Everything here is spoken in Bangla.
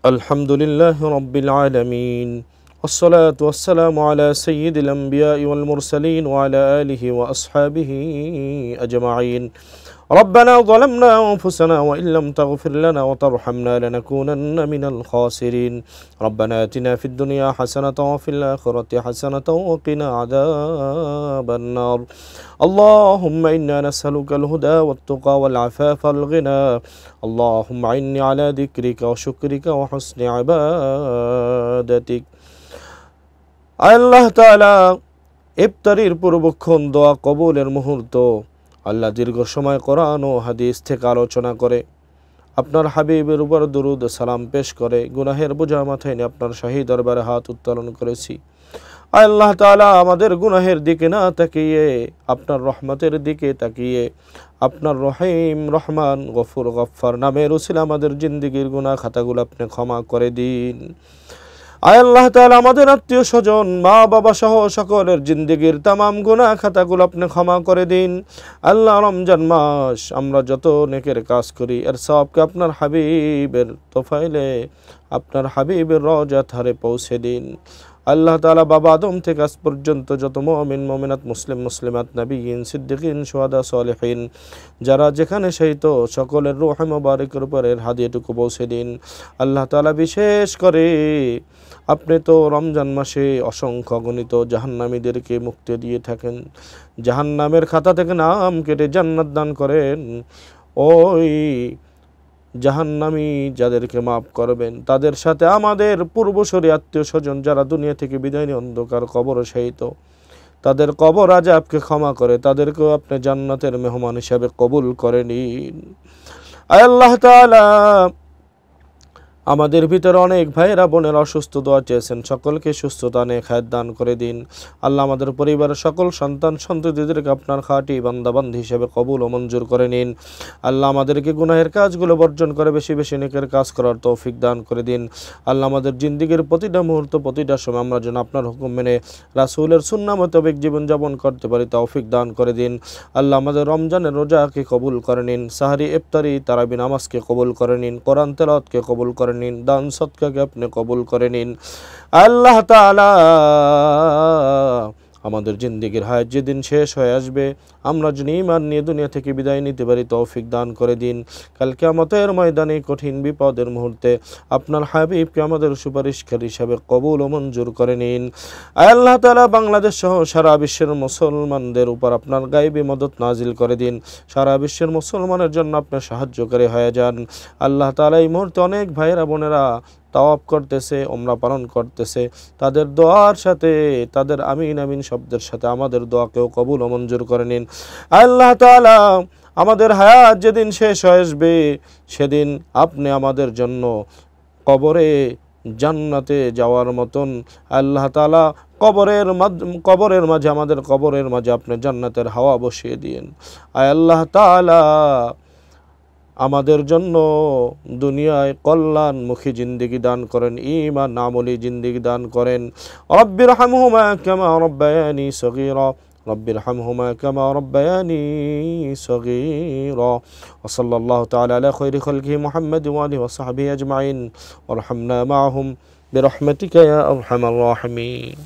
الحمد لله رب العالمين والصلاة والسلام على سيد الأنبياء والمرسلين وعلى آله وأصحابه أجمعين ربنا ظلمنا أنفسنا وإن لم تغفر لنا وترحمنا لنكونن من الخاسرين ربنا آتنا في الدنيا حسنة وفي الآخرة حسنة وقنا عذاب النار اللهم إنا نسألك الهدى والتقى والعفاف والغنى اللهم أعني على ذكرك وشكرك وحسن عبادتك আল্লাহ তাআলা ইফতারির পূর্বক্ষণ দোয়া কবুলের মুহূর্ত আল্লাহ দীর্ঘ সময় কোরআন ও হাদিস থেকে আলোচনা করে আপনার হাবিবের উপর দরুদ সালাম পেশ করে গুনাহের বোঝা মাথায় নিয়ে আপনার শাহী দরবারে হাত উত্তোলন করেছি। আল্লাহ তাআলা আমাদের গুনাহের দিকে না তাকিয়ে আপনার রহমতের দিকে তাকিয়ে আপনার রহিম রহমান গফুর গফফার নামের উসিলা আমাদের জিন্দেগির গুনাহ খাতাগুলো আপনি ক্ষমা করে দিন। আল্লাহ তাআলা আমাদের আত্মীয় স্বজন মা বাবা সহ সকলের জিন্দেগির তামাম গুনাহ খাতাগুলো আপনি ক্ষমা করে দিন। আল্লাহ রমজান মাস আমরা যত নেকের কাজ করি এর সওয়াবকে আপনার হাবিবের তোফাইলে আপনার হাবিবের রওজা ধারে পৌঁছে দিন। আল্লাহ তাআলা বাবা আদম থেকে আজ পর্যন্ত যত মুমিন মুমিনাত মুসলিম মুসলিমাত নবিয়িন সিদ্দিকিন শুহাদা সালেহিন যারা যেখানে শহীদ সকলের রূহ মুবারকের উপর এর হাদিয়াটুকু পৌঁছে দিন। আল্লাহ তাআলা বিশেষ করে আপনি তো রমজান মাসে অসংখ্য গণিত জাহান্নামীদেরকে মুক্তি দিয়ে থাকেন, জাহান্নামের খাতা থেকে নাম কেটে জান্নাত দান করেন। ওই জাহান্নামী যাদেরকে মাফ করবেন তাদের সাথে আমাদের পূর্বসূরি আত্মীয় স্বজন যারা দুনিয়া থেকে বিদায় নিয়ে অন্ধকার কবরে শায়িত তাদের কবর আযাবকে ক্ষমা করে তাদেরকেও আপনি জান্নাতের মেহমান হিসাবে কবুল করে নিন। আল্লাহ তাআলা আমাদের ভিতরে অনেক ভাইরা বোনেরা অসুস্থ দোয়া চেয়েছেন, সকলকে সুস্থতা নেক হায়াত দান করে দিন। আল্লাহ আমাদের পরিবারের সকল সন্তান সন্ততিদেরকে আপনার খাঁটি বান্দাবান্দি হিসেবে কবুল ও মঞ্জুর করে নিন। আল্লাহ আমাদেরকে গুনাহের কাজগুলো বর্জন করে বেশি বেশি নেকের কাজ করার তৌফিক দান করে দিন। আল্লাহ আমাদের জিন্দেগির প্রতিটা মুহূর্ত প্রতিটা সময় আমরা যেন আপনার হুকুম মেনে রাসূলের সুন্নাহ মোতাবেক জীবনযাপন করতে পারি তৌফিক দান করে দিন। আল্লাহ আমাদের রমজানের রোজাকে কবুল করে নিন, সাহরি ইফতারি তারাবি নামাজকে কবুল করে নিন, কোরআন তেলাওয়াতকে কবুল করে নিন, দান সদকাকে আপনি কবুল করে নিন। আল্লাহ তাআলা আমাদের জিন্দেগির হায়াত যেদিন শেষ হয়ে আসবে আমরা যেন ঈমান নিয়ে দুনিয়া থেকে বিদায় নিতে পারি তৌফিক দান করে দিন। কাল কিয়ামতের ময়দানে কঠিন বিপদের মুহূর্তে আপনার হাবিবকে আমাদের সুপারিশকারী হিসাবে কবুল ও মঞ্জুর করে নিন। আল্লাহ তাআলা বাংলাদেশ সহ সারা বিশ্বের মুসলমানদের উপর আপনার গায়বী মদত নাজিল করে দিন, সারা বিশ্বের মুসলমানের জন্য আপনার সাহায্যকারী হয়ে যান। আল্লাহ তাআলা এই মুহূর্তে অনেক ভাইয়েরা বোনেরা তাওয়াফ করতেছে, ওমরা পালন করতেছে, তাদের দোয়ার সাথে তাদের আমিন আমিন শব্দের সাথে আমাদের দোয়াকেও কবুল ও মঞ্জুর করে নিন। আল্লাহ তাআলা আমাদের হায়াত যেদিন শেষ হয়ে আসবে সেদিন আপনি আমাদের জন্য কবরে জান্নাতে যাওয়ার মতন আল্লাহ তাআলা কবরের মাঝে আমাদের কবরের মাঝে আপনি জান্নাতের হাওয়া বসিয়ে দিন। আল্লাহ তাআলা আমাদের জন্য দুনিয়ায় কল্যাণমুখী জিন্দেগি দান করেন, ঈমান আমলী জিন্দেগি দান করেন। রব্বিরহামহুমা কামা রব্বায়ানি সগীরা রব্বিরহামহুমা কামা রব্বায়ানি সগীরা ওয়া সাল্লাল্লাহু তাআলা আলা খায়রি খালকিহি মুহাম্মাদ ওয়া আলিহি ওয়া সাহবিহি আজমাইন ওয়ারহামনা মাআহুম বিরহমাতিকা ইয়া আরহামার রাহিমিন।